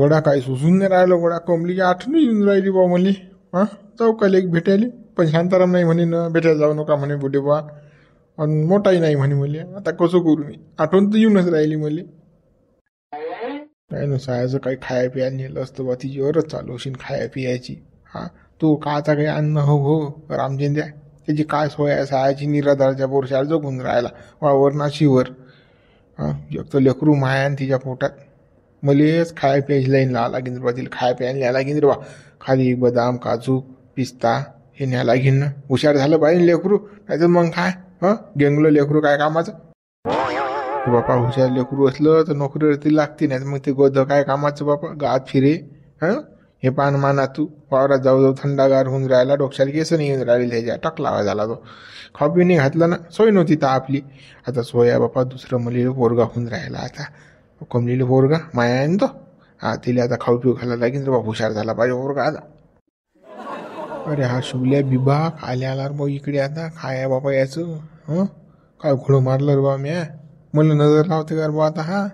गडा काही सुचून नाही राहिलं गडा. कमलीची आठवण येऊन राहिली बा मला. हा जाऊ का लेक भेटायला. पण शांताराम नाही म्हणे ना भेटायला जाऊ नका म्हणे बुढे बा. आणि मोठाही नाही म्हणे मला. आता कसं करू मी. आठवण तर येऊनच राहिली मला. काय ना सायाचं काही खाया पिया नेलं असतं बा. तिची वरच चालू असेल खाया पियाची. हा तू काचा काही अन्न हो हो रामचंद्या. त्याची काय सोय आहे सायाची. निराधारच्या बोरशाला जगून राहिला वावर नाशीवर. हा एक तर लेकरू माया आणि तिच्या पोटात. मलेच खाया प्यायची लाईन लावा लागेल बा. तिला खाया प्यायला न्याय लागेल रे बा. खाली बदाम काजू पिस्ता हे न्याय लागेल ना. हुशार झालं पाहिजे लेकरू. नाही तर मग काय गेंगलं लेकरू काय कामाचं. बापा हुशार लेकरू असलं तर नोकरीवरती लागते. नाही तर मग ते गोद काय कामाचं बापा. गावात फिरे. हे पान माना तू वावरात जाऊ जाऊ थंडागार होऊन राहिला. डोक्याला केस नाही येऊन राहिले त्याच्या. टकलावा झाला तो. खाऊ पिऊ नाही घातलं ना. सोय नव्हती तर आपली. आता सोय आहे बापा. दुसरं मुलीला पोरगा होऊन राहिला आता. कमलीला पोरगा माया आहे ना तो. हा तिला आता खाऊ पिऊ घालायला लागेल रे बाबा. हुशार झाला पाहिजे पोरगा आता. अरे हा शुभल्या बिबा आल्या आला रे इकडे आता. काय आहे बाबा याचं. काय घोडं मारलं रे बा म्या. मला नजर लावते का बा आता. हा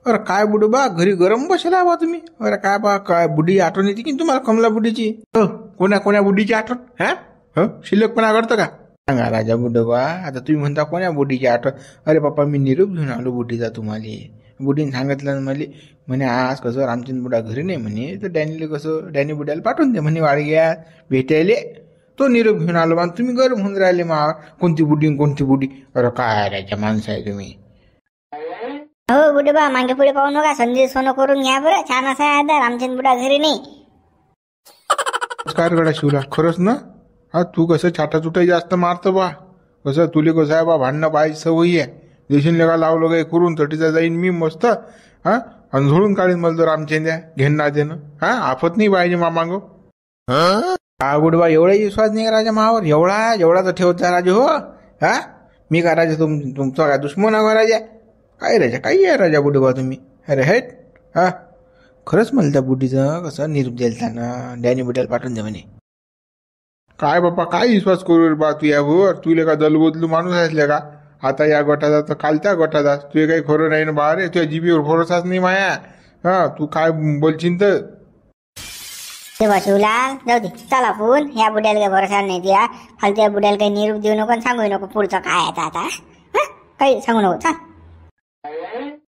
अरे काय बुडू बा घरी गरम बसला बा तुम्ही. अरे काय बा काय बुडी आठवण येते की तुम्हाला कमला बुडीची. कोण्या बुडीची आठवण. शिल्लकपणा करतं का. सांगा राजा बुडोबा. आता तुम्ही म्हणता कोण्या बुडीची आठवण. अरे बाप्पा मी निरोप घेऊन आलो बुडीचा तुम्हाला. बुडीने सांगितलं मला म्हणे आज कसं रामचंद्र बुडा घरी नाही म्हणे. तर डॅनीला कसं डॅनी बुड्याला पाठवून दे म्हणे वाडग्यात भेटायले. तो निरोप घेऊन आलो बा. तुम्ही गरम होऊन राहिले मा. कोणती बुडी. अरे काय राजा माणसं आहे तुम्ही. हो बुडेबा मागे पुढे पाहू नका. संधी सोनं करून घ्या बरं. छान असा आहे आता रामचंद्र बुडा घरी नाही. काय गडा शिवला खरंच ना. हा तू कसं छाटाचुटाई जास्त मारतं बा. कसं तुले कसं आहे बा भांडणं पाहायची सवयी आहे. देशील लेगा लावलं काय करून तटीचा जाईन मी मस्त. आणि झोळून काढीन मला तर रामचंद्या घेणं देणं. आफत नाही पाहिजे मामागो. हा गुडबा एवढाही विश्वास नाही राजा मावर. एवढा तर ठेवत जा राजा. हो मी का राजा तुमचा काय दुश्मन आहे राजा. काय राजा काही आहे राजा बुडबा तुम्ही. अरे हेट खरंच मला त्या बुडीचं कसं निरूप द्यायला ना. डॅनी बुड्याला पाठवून द्या म्हणे. काय बाप्पा काय विश्वास करू बा तू यावर. तुले का दलबदलू माणूस असले का. आता या गटाचा तर काल त्या गटाचा. तुझे काही खरं नाही ना बा. रे तुझ्या जीबीवर भरोसाच नाही माया. तू काय बोलशील तर. तेव्हा शिवलाल जाऊ दे चला फोन. ह्या बुड्याला काही भरोसा नाही द्या. फालतू या बुड्याला काही निरूप देऊ नको. सांगू नको पुढचं काय आहे आता. काही सांगू नको. चाल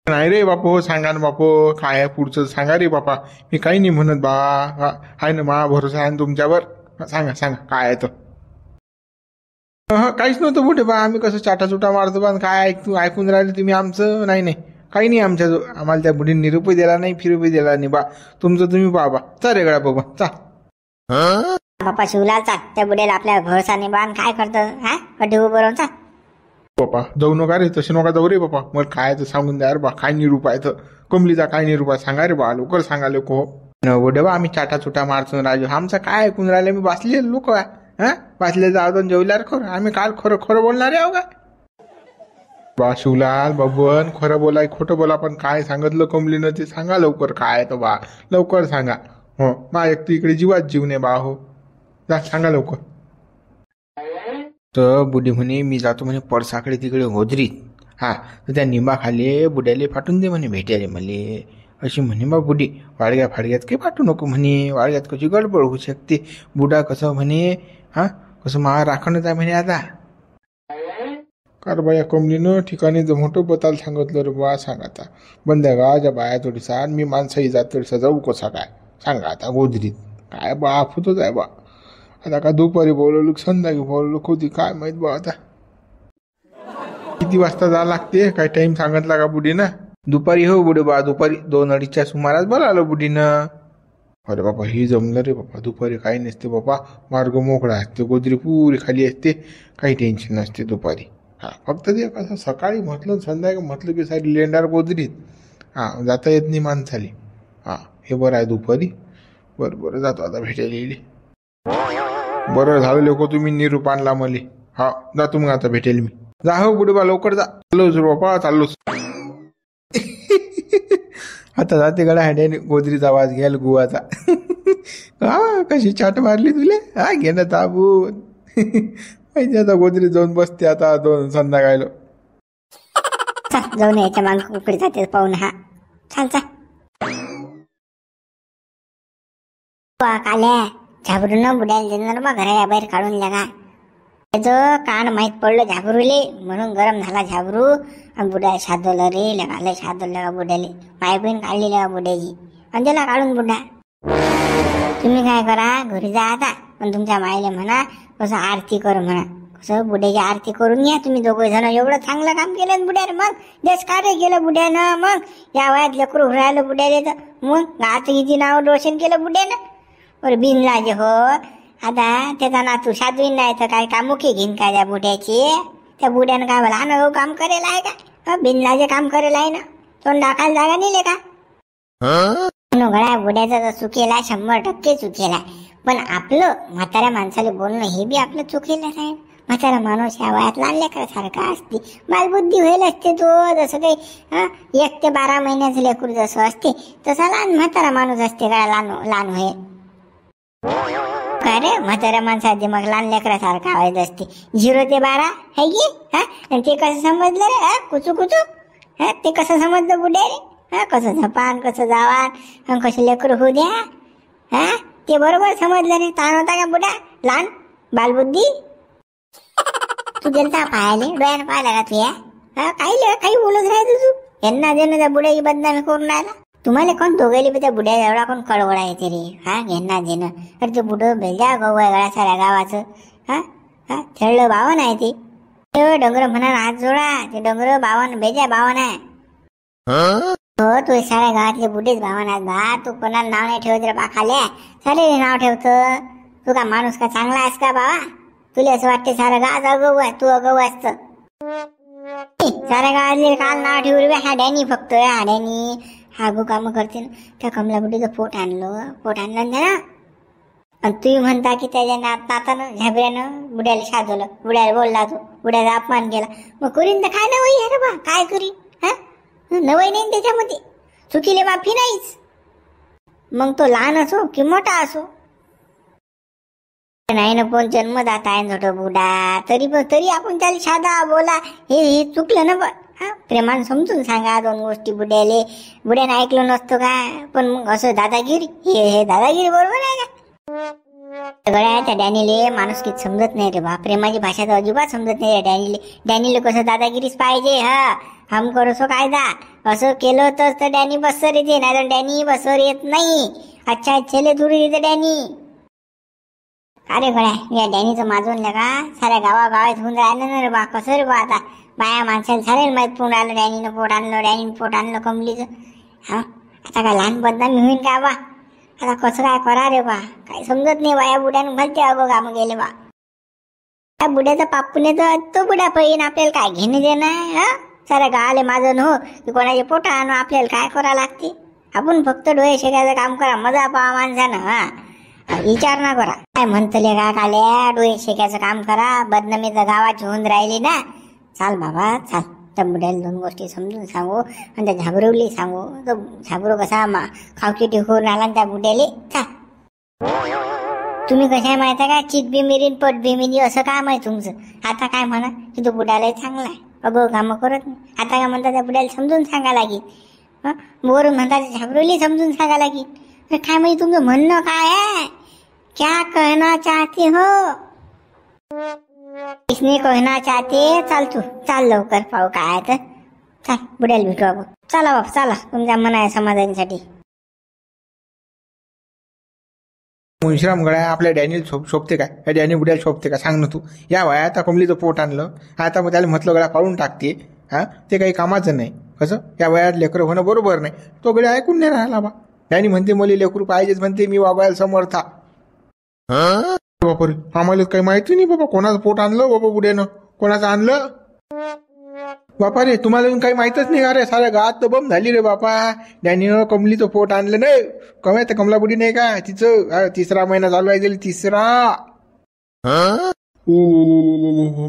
नाही रे बापू सांगा ना बापू. काय पुढचं सांगा रे बापा. मी काही नाही म्हणत बा. आहे ना मा भरोसा आहे तुमच्यावर. सांगा काय आहे तर. काहीच नव्हतं बुढे बा. आम्ही कसं चाटाचुटा मारतो बा. काय ऐकून राहिले तुम्ही आमचं. नाही काही नाही आमच्या आम्हाला त्या बुढीने निरूपही दिला नाही फिरूपही दिला नाही बा. तुमचं तुम्ही बाबा. चा रेगळा बाबा चा. बाप्पा शिवलाल चाल. त्या बुड्याला आपल्या भरोसा नाही बा. काय करतं कधी बरोबर चाल. बापा जाऊ नका रे. तसे नका जाऊ रे बापा. मग काय तर सांगून द्या रे बा. काय निरूप आहे तर. कमलीचा काय निरूप आहे सांगा रे बा. लवकर सांगा लोक. बुढे बा आम्ही चाटाचुटा मारतो राजू. आमचं काय ऐकून राहिले. मी वाचले लोक वाचले जाऊ जेवल्यावर खरं. आम्ही काल खरं बोलणार आहे का बा. शिवलाल बाबून खरं बोलाय खोटं बोला. पण काय सांगितलं कमलीनं ते सांगा लवकर. काय आहे तो बा लवकर सांगा. मा एक इकडे जीवात जीव नाही बा. जा सांगा लवकर. तर बुढी म्हणे मी जातो म्हणे पडसाकडे तिकडे होजरीत. तर त्या निंबाखाली बुड्याले पाठवून दे म्हणे भेटायला मले. अशी म्हणे बा बुडी. वाडग्या फाडग्यात काही पाठवू नको म्हणे. वाडग्यात कशी गडबड होऊ शकते. बुडा कसं म्हणे कसं मा राखणच आहे म्हणे आता. कार बाया कमलीनं ठिकाणी मोठं बताल सांगितलं रे बा. सांगा आता बंद्या गावाच्या बाया थोडीसा. मी माणसाही जात थोडीसा जाऊ कसा काय सांगा आता गोदरीत. काय बा आफतच आहे बा. आता का दुपारी बोलवलं संध्याकाळी बोलवलं कधी काय माहित बा. आता किती वाजता जावं लागते काय टाइम सांगितला का बुढीनं. दुपारी हो बुडे बा. दुपारी 2-2:30च्या सुमारास बोलावलं बुढीनं. अरे बापा ही जमलं रे बापा. दुपारी काही नसते बापा. मार्ग मोकळा असते. गोदरी पुरी खाली असते. काही टेन्शन नसते दुपारी. फक्त ते कसं सकाळी म्हटलं संध्याकाळी म्हटलं की सारी लेंडार गोदरीत. जाता येत नाही माणसाली. हे बरं आहे दुपारी. बरं जातो आता भेटायला येईल. बरं झालं लोक तुम्ही निरूप आणला मले. जातो मग आता भेटेल मी. जा हो बुडे बा लवकर जा. चाललोच बापा चाललोच. आता जाते गडा हँड्याने गोदरीचा आवाज घ्याल गुवाचा. कशी चाट मारली तुले. घेणं ताबून. आता गोदरी जाऊन बसते आता संध्याकाळलो. जाऊन यायच्या माग कुकडी जाते पाहून. चाल काल्या झाबरून बुडायला देणार मग घराच्या बाहेर काढून लागा. त्याचं कान माहीत पडलं झाबरूले म्हणून गरम झाला झाबरू आणि बुड्या शादवलं रे लगाले शादवलं का बुड्याले. माय बहीण काढली लगा बुड्याची आणि त्याला काढून बुड्या. तुम्ही काय करा घरी जा आता पण तुमच्या माईले म्हणा कसं आरती कर म्हणा. कसं बुड्याची आरती करून या तुम्ही दोघे जण. एवढं चांगलं काम केलं बुड्यानं मग देश कार्य केलं बुड्यानं. मग या वयात लेकरू राहिलं बुड्याले तर मग गाचं किती नाव रोशन केलं बुड्यानं. बरं बिनलाजे हो आता त्याचा नातू साधवीन नाही तर काय कामुखी घेईन काय त्या बुड्याची. त्या बुड्यानं काय मला अनुभव काम करेल आहे का. बिनलाजे काम करेल आहे ना. तोंड टाकायला जागा नेले का. गळ्या बुड्याचा तर चुकेला 100% चुकेला. पण आपलं म्हाताऱ्या माणसाला बोलणं हे बी आपलं चुकेलंच आहे. म्हातारा माणूस या वयात लहान लेकरासारखा असते. बालबुद्धी होईल असते तो. जसं काही 1 ते 12 महिन्याचं लेकरू जसं असते तसा लहान म्हातारा माणूस असते का लहान होईल. काय रे म्हाताऱ्या माणसा दिमाग लहान लेकरासारखा व्हायचं असते. 0 ते 12 है की. आणि ते कसं समजलं रे कुचू कुचू. ते कसं समजलं बुड्या रे. कसं झपान कसं जावान कसं लेकरू होऊ द्या. ते बरोबर समजलं रे. ताण होता का बुड्या लहान बालबुद्धी. तू गेलता पाहायले डोळ्यानं पाहिला का तू. काही बोलत राहतो तू. यांना देणं त्या बुड्याची बदनामी करून राहिला. तुम्हाला कोण दोघायला त्या बुड्या एवढा कोण कळवळा येते रे. घेणं देणं. अरे ते बुडं बेजा गहू आहे गळ्या साऱ्या गावाचं. खेळलं बावन आहे ते डोंगर म्हणा हात जोडा. ते डोंगर बावन बेजा बावन आहे. हो तू साऱ्या गावातले बुडेच बावन आहेत बा. तू कोणाला नाव नाही ठेवत रे पाखाल्या. सारे नाव ठेवतो. तू का माणूस का चांगला आहेस का बाबा. तुला असं वाटते सारं गावात अगव आहे. तू अगव असत. साऱ्या गावातले काल नाव ठेवू रे हा डॅनी फक्त. हा डॅनी हागू काम करते ना. त्या कमला बुडीचं पोट आणलं ना. आणि तुम्ही म्हणता की त्याच्या नातानं झाबऱ्यानं बुड्याला शाजवलं. बुड्याला बोलला तो. बुड्याचा अपमान केला. मग करीन तर काय नवई अरे बा. काय करीन नवई नाही त्याच्यामध्ये. चुकीले माफी नाहीच. मग तो लहान असो की मोठा असो. नाही ना पण जन्मदाता आहे छोटा बुडा. तरी आपण त्याला साधा बोला हे चुकलं ना. पण प्रेमानं समजून सांगा 2 गोष्टी बुड्याले. बुड्यानं ऐकलं नसतं का. पण मग असं दादागिरी हे दादागिरी बरोबर आहे का. सगळ्या त्या डॅनीले माणुसकीत समजत नाही रे बा. प्रेमाची भाषा तर अजिबात समजत नाही रे डॅनीले कसं दादागिरीच पाहिजे. हम करो सो कायदा. असं केलं तर डॅनी बसर येते. नाही तर डॅनी बसर येत नाही. अच्छा छेले थोडी येते डॅनी. अरे गड्या या डॅनीचं माजवून का साऱ्या गावागावात होऊन राहिलं ना रे बा. कसं रे बा आता बाया माणसाला सारे माहीत पडून राहिलं. डॅनीनं पोट आणलं कमलीचं. आता काय लहान बदनामी होईन का बा. आता कसं काय करा रे बा. काही समजत नाही बा. या बुड्यानं भलते अगो काम गेले बा. त्या बुड्याचा पापूने तर तो बुड्या पहिन आपल्याला काय घेणे देणं. साऱ्या गावाले माझं हो की कोणाचे पोटा आणू आपल्याला काय करा लागते. आपण फक्त डोळे शेकायचं काम करा. मजा पाहा माणसानं. विचार ना करा. काय म्हणतले का काल्या. डोळे शेकायचं काम करा. बदनामी तर गावाची होऊन राहिली ना. चाल बाबा चाल. त्या बुड्याला 2 गोष्टी समजून सांगू आणि त्या झाबरवली सांगू. तो झाबरू कसा खावची होऊन आला त्या बुड्याले. चाल तुम्ही कशा माहित आहे का. चित बी मिरीन पट बी मिरी असं काम आहे तुमचं. आता काय म्हणा की तो बुड्याला चांगला आहे. अगो कामं करत नाही. आता काय म्हणता त्या बुड्याला समजून सांगा लागेल. वरून म्हणतात झाबरवली समजून सांगा लागेल. काय म्हणजे तुमचं म्हणणं काय आहे. क्या कहना चाहते हो. इसने कहना चाहते. चाल तू चाल लवकर पाहू काय तर. चाल बुड्याला भेटू आपण. चला बाप चला तुमच्या मना समाधानासाठी. मुंशीराम गळ्या आपल्या डॅनीला शोभते काय. या डॅनी बुड्याला शोभते का सांग ना तू. या वया आता कमलीचं पोट आणलं. आता मग त्याला म्हटलं गळ्या काढून टाकते. ते काही कामाचं नाही. कसं या वयात लेकरं होणं बरोबर नाही. तो गळ्या ऐकून नाही राहिला बा. डॅनी म्हणते मला लेकरू पाहिजेच म्हणते. मी वागायला समर्थ. बापरे आम्हाला काही माहिती नाही बाबा. कोणाचं पोट आणलं बाबा बुड्यानं. कोणाचं आणलं बापा रे. तुम्हाला काही माहितच नाही का रे. साऱ्या गावात तर बम झाली रे बापा. डॅनीनं कमलीचं पोट आणलं नाही. कमाय तर कमला बुडी नाही का. तिचं 3रा महिना चालू आहे. 3रा.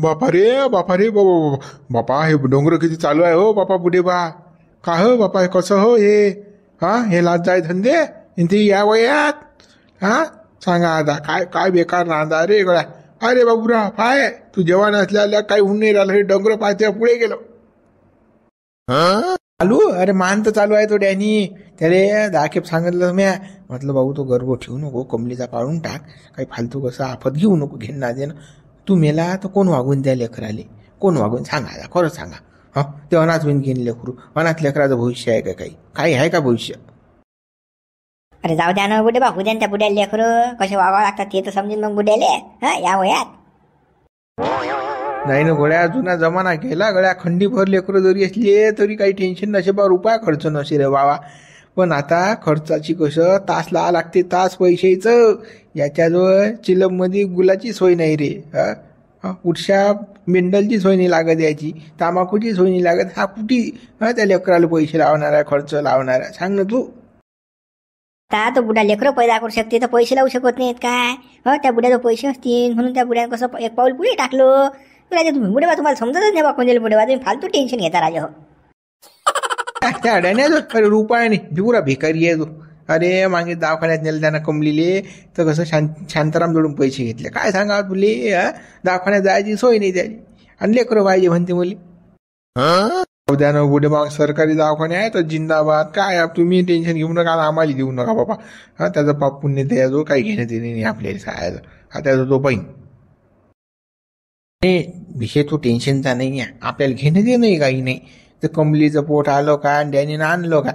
बापा रे बापा हे डोंगर किती चालू आहे हो बापा बुडे बा. का हो बापा कसं हो हे. हे लाज जाय धंदे ते या वयात. सांगा आता काय काय बेकार राहता रे गळ्या. अरे बाबूरा पाय तू जवान असल्याला काही होऊन नाही राहिलं. हे डोंगर पाय पुढे गेलो. चालू अरे मान तर चालू आहे तो डॅनी. त्याला 10 खेप सांगितलं म्या, म्हटलं भाऊ तो गर्व ठेवू नको, कमलीचा काढून टाक, काही फालतू कसं आफत घेऊ नको, घेणं दे ना. तू मेला तर कोण वागून द्या लेकराले, कोण वागून सांगा, खरं सांगा. ते अनाथ होईन घेईन लेकरू, अनाथ लेकराचं भविष्य आहे का, काही आहे का भविष्य? अरे जाऊ द्या ना बुडे बा, उद्या त्या बुड्याला लेकरं कसे वागावं लागतात ते तर समजेल मग बुड्याले या वयात. नाही ना गोळ्या, जुना जमाना गेला गळ्या. खंडीभर लेकरं जरी असली तरी काही टेन्शन नसे बा, रुपया खर्च नसे रे बाबा. पण आता खर्चाची कसं तास लावा लागते, तास पैशाचं. याच्याजवळ चिलममध्ये गुलाची सोय नाही रे. उठशा मेंडलची सोय नाही लागत, याची तांबाखूची सोय नाही लागत. हा कुठे त्या लेकराला पैसे लावणार आहे, खर्च लावणार आहे, सांग ना तू. आता तो बुडा लेकरं पैदा करू शकते तर पैसे लावू शकत नाहीत काय? त्या बुड्याचं पैसे असतील म्हणून त्या बुड्यानं कसं एक पाऊल पुढे टाकलं. राजा तुम्ही बुडे बा, तुम्हाला समजतच नाही बा कोणत्या बुडे बा, तुम्ही फालतू टेन्शन घेता राजा. हो त्या अड्याने जो अरे रुपया नाही, पुरा भिकारी आहे तो. अरे मागे दवाखान्यात नेलं त्यांना कमलीले, तर कसं शांताराम जोडून पैसे घेतले. काय सांगा तुले, दवाखान्यात जायची सोय नाही त्याची, आणि लेकरं पाहिजे म्हणते मुली. उद्यानं बुडे मग सरकारी दवाखाने आहे तर जिंदाबाद. काय तुम्ही टेन्शन घेऊ नका, आम्हाला देऊ नका बाबा. त्याचा पाप पुण्य द्यायचो, काही घेण्यात येणे नाही आपल्याला सहायचं. त्याचा तो पाहिजे विषय, तो टेन्शनचा नाही आहे. आपल्याला घेणं देणं नाही, काही नाही. तर कमलीचं पोट आलं काय आणि डॅनीनं आणलं काय.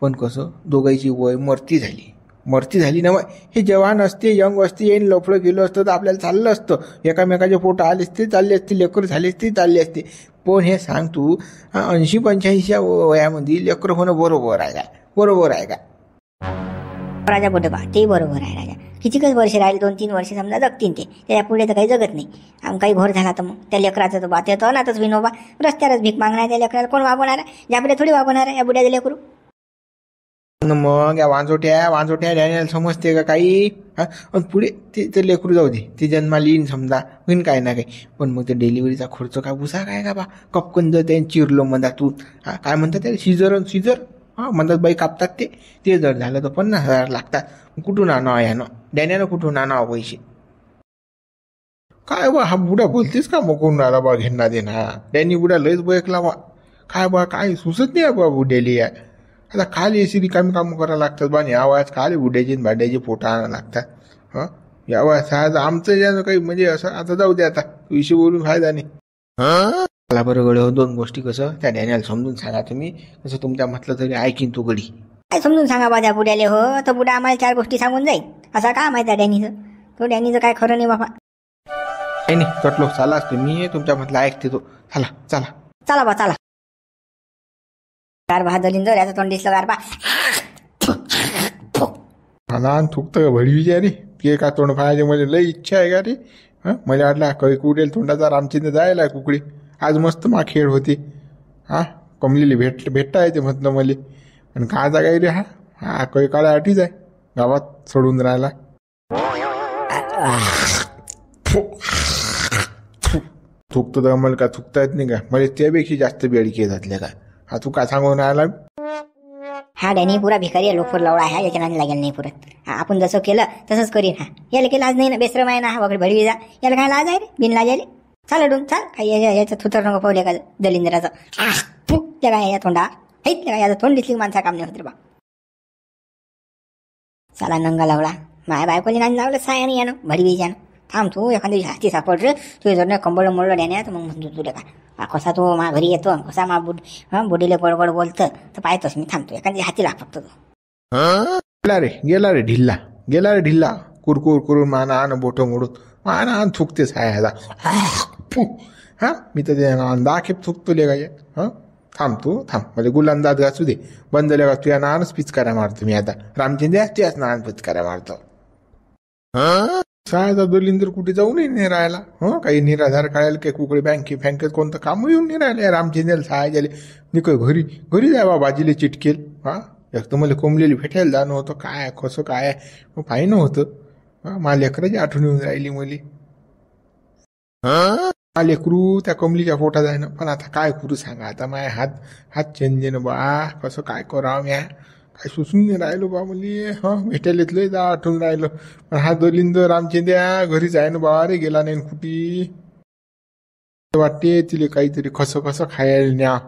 पण कसं दोघांची वय मरती झाली ना. हे जवान असते, यंग असते, येईन लफडं गेलं असतं तर आपल्याला चाललं असतं. एकामेकाचे पोट आले असते, चालले असते, लेकर झाले असते, चालले असते. पण हे सांग तू, 80-85 वयामध्ये लेकर होणं बरोबर आहे का? बरोबर आहे का राजा बुडे बा? ते बरोबर आहे राजा. कितीकच वर्ष राहिले, 2-3 वर्ष समजा जगतील ते, त्याच्या पुढे तर काही जगत नाही. काही घोर झाला तर मग त्या लेकराचं तर बात येतो अनाथच विनोबा. रस्त्यावरच भीक मागणार, त्या लेकराला कोण वागवणार आहे? या पुढे थोडी वागवणार आहे या बुड्याचं लेकरू. मग या वांजोट्या डॅनियल समजते का काही? पुढे ते लेकरू जाऊ दे, ते जन्माला येईन समजा, होईन काय ना काही. पण मग ते डिलिव्हरीचा खर्च काय भुसा काय का बा? कपकन जर त्याने चिरलो मधातून, काय म्हणतात त्याला, सीझर म्हणतात बाई, कापतात ते जर झालं तर 50,000 लागतात. कुठून आणावं यानं, डॅनियानं कुठून आणावं पैसे? काय बा हा बुडा बोलतेस का मग कोण राहिला बा घेणा देणा? डॅनी बुडा लयच बयकला बा. काय बा काय सुचत नाही बा बुड्याली. आता खाली अशी रिकामी कामं करायला लागतात बा. या वयात खाली बुड्याची भाड्याची पोटा आणायला लागतात. या वयात आज आमचं ज्यानं काही म्हणजे असं, आता जाऊ दे, आता विषय बोलून फायदा नाही. मला बरं गड 2 गोष्टी कसं त्या डॅनियाला समजून सांगा तुम्ही. कसं तुमच्या म्हटलं तरी ऐकीन तो गडी. काय समजून सांगा बा त्या बुड्याले? हो तर बुडा आम्हाला 4 गोष्टी सांगून जाईल, असा काय माहिती आहे डॅनीचं? तो डॅनीचं काय खरं नाही बाबा. काही नाही तटलो, चालाच तुम्ही, तुमच्या म्हटलं ऐकते तो. चला बा चला. गार बा दलिंदर, याचं तोंड दिसलं गार बा. लहान थुकतं का भडवीच्या रे? ते का तोंड फायचे म्हणजे लय इच्छा आहे का रे? मला वाटलं काही कुडेल तोंडाचा रामचिंद जायला कुकडे. आज मस्त मा खेळ होती. कमलीला भेटता येते म्हटलं मला. आणि का जागा रे हा काही काळा आठीच आहे, गावात सोडून राहिला. थुकतो तर मला का थुकता येत नाही का? मला त्यापेक्षा जास्त बेडकी जातल्या का? तू का सांगून राहिला? हा डॅनी पुरा भिकारी आहे, लोकफोर लवडा आहे, याच्या नादी लागेल नाही पुरत. आपण जसं केलं तसंच करीन. याला काही लाज नाही ना, बेसरम आहे ना हा वगैरे भडवी जा. याला काय लाज आहे रे, बिन लाज आले. चाल डून चाल, काही याचं थुतर नको पावले का दलिंद्राचं. त्या काय या तोंडा हैत काय, याचं तोंड दिसली माणसा काम नाही होत रे बा. चला नंगा लावला, माया बायकोली नाणी लावलं साया नाही यानं भडवी यानं. थांब तू, एखादी हाती सापड रे तू, जर नाही कंबळ मोडलं डॅन्यात मग म्हणतो तुला का कसा तो मा घरी येतो, कसा मा बुडीले बडबड बोलतं तर पाहतोस मी. थांबतो, एखादी हाती लाग फक्त तो. गेला रे ढिल्ला कुरकुर करून माना आण बोटं मोडून माना आण थुकते सायाला. मी तर ते 10 खेप थुकतो ले काय. थांब म्हणजे गुलांदाज घासू दे बंद का तुया नानच पिचकाऱ्या मारतो मी आता. रामचंद्र तुयाच नान पिचकाऱ्या मारतो. सायाचा दलिंदर कुठे जाऊनही नाही राहिला. काही निराधार काढायला काही कुकडे बँकेत कोणतं काम येऊन नाही राहिले रामचंद्रला सहाय झाले. निकळ घरी जाय बा बाजीले चिटकेल. एक तर मला कोंबलेली भेटायला जाणं होतं, काय कसं काय मग पाहिनं होतं. मला लेकराची आठवण येऊन राहिली मुली. लेकरू त्या कमलीच्या पोटात आहे ना. पण आता काय करू सांगा, आता माझ्या हात चेंजेन बा, कसं काय करावं म्या, काय सुचून नाही राहिलो बा मुली. भेटायला लय जा आठवून राहिलं. पण हा दलिंदर रामचंद्या घरीच आहे ना बा रे, गेला नाही कुठे. वाटते तिले काहीतरी कसं खायला न्या.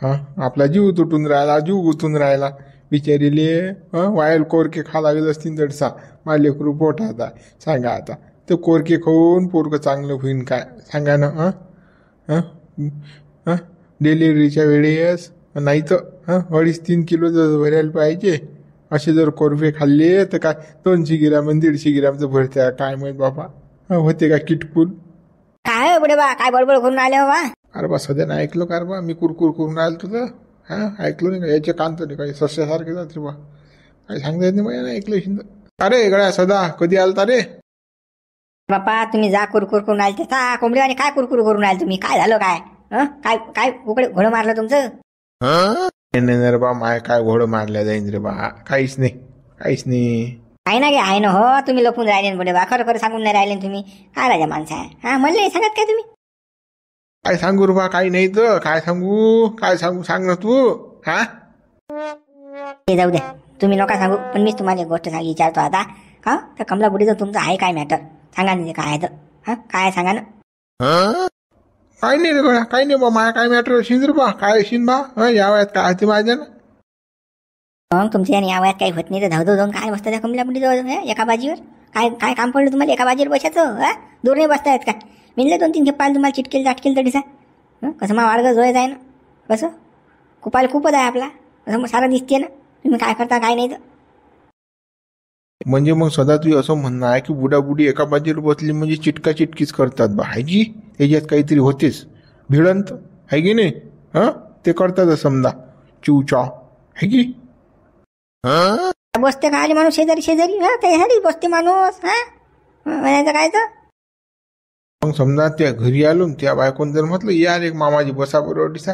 हा आपला जीव तुटून राहिला, जीव गुंतून राहिला. बिचारीले वायल कोरके खा लागत असतील दडसा. माझे लेकरू पोटात आहे. सांगा आता ते कोरके खाऊन पोरगं चांगलं होईन काय सांगा ना. डिलिव्हरीच्या वेळेस नाही तर 2.5-3 किलो जर भरायला पाहिजे. असे जर कोरफे खाल्ले तर काय 200 ग्रॅम आणि 150 ग्रॅमचं भरते काय माहीत बाबा. होते का किटकुल. काय बुडे बा काय बडबड करून आले हो बा. अरे बा सध्या नाही ऐकलं का रे बा. मी कुरकुर करून राहिलो तुझं. ऐकलं नाही का याचे कान तर काही सस्यासारखे जात रे बा. काही सांगता येत नाही बा नाही ऐकलं शिंद. अरे गड्या सदा कधी आलता रे. बापा तुम्ही जा कुरकुर करून आले ते सा कोंबडीवाणी काय कुरकुर करून आले तुम्ही. काय झालं काय काय काय उकडे घोडं मारलं तुमचं. नाही रे बा माय काय घोडं मारल्या जाईन रे बा. काहीच नाही काहीच नाही. आहे ना गे आहे ना हो. तुम्ही लपून राहिले बुडे बा. खरं खरं सांगून नाही राहिले तुम्ही. काय राजा माणसं आहे. मला नाही सांगत काय तुम्ही. काय सांगू रे बा काही नाही तर काय सांगू सांग ना तू. ते जाऊ द्या तुम्ही नका सांगू. पण मीच तुम्हाला एक गोष्ट विचारतो आता. तर कमला बुडीचं तुमचं आहे काय मॅटर सांगा ना. काय आहे तर काय सांगा ना. काही नाही रे बा काही नाही बा माया काय मॅटर असेल रे बा. काय असेल बा या वयात काय ते माझ्या ना. मग तुमच्या या वयात काही होत नाही तर धावधो जाऊन काय बसता त्या कमला बुडीजवळ एका बाजीवर. काय काय काम पडलं तुम्हाला एका बाजीवर बसायचं. दूर नाही बसतायत काय. मिळले 2-3 खेप पाहिलं तुम्हाला चिटकेल चाटकेल तरी कसं मग वाडगं जोय जाय ना. कसं कुपायला खूपच आहे आपला. कसं मग सारं दिसते ना तुम्ही काय करता काय नाही तर. म्हणजे मग सदा तू असं म्हणणं आहे की बुडाबुडी एका बाजूला बसली म्हणजे चिटका चिटकीच करतात बा. हायजी त्याच्यात काहीतरी होतेच भिडंत आहे की नाही. ते करतात समजा चिवचा आहे की. बसते काय आले माणूस शेजारी शेजारी त्यासाठी बसते माणूस म्हणायचं काय तर. मग समजा त्या घरी आलो त्या बायकोन जर म्हटलं यार एक मामाजी बसा बरोबर दिसा.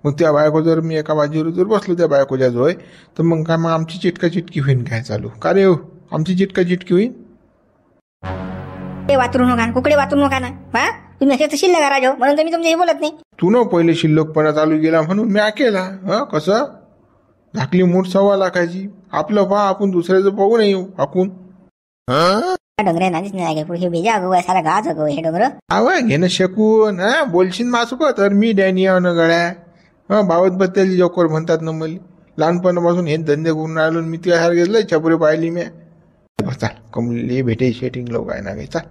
मग त्या बायको जर मी एका बाजूवर जर बसलो त्या बायकोच्या जवळ तर मग काय मग आमची चिटका चिटकी होईन काय चालू का रे. आमची चिटका चिटकी होईन. ते वाचरू नका कुकडे वाचरू नका ना. तुम्ही असे शिल्लक राजो म्हणून तर मी तुमच्याशी बोलत नाही. तू न पहिले शिल्लकपणा चालू केला म्हणून मी केला. कसं झाकली मूठ 1.25 लाखाची. आपलं पहा आपण दुसऱ्याचं पाहू नाही आपण. डोंगरे नाहीच नाही पुढे हे बेजा अगो सारा गाज अगो हे डोंगर. आवा घेणं शकून बोलशील मासोबत तर मी डॅनिया न गळ्या बावत बत्त्याली जोकर म्हणतात ना मला. लहानपणापासून हे धंदे करून राहिलो मी त्यासारखे लय छपरे पाहिली मी. चाल कमली भेटे शेटिंग लोक आहे ना काही चाल.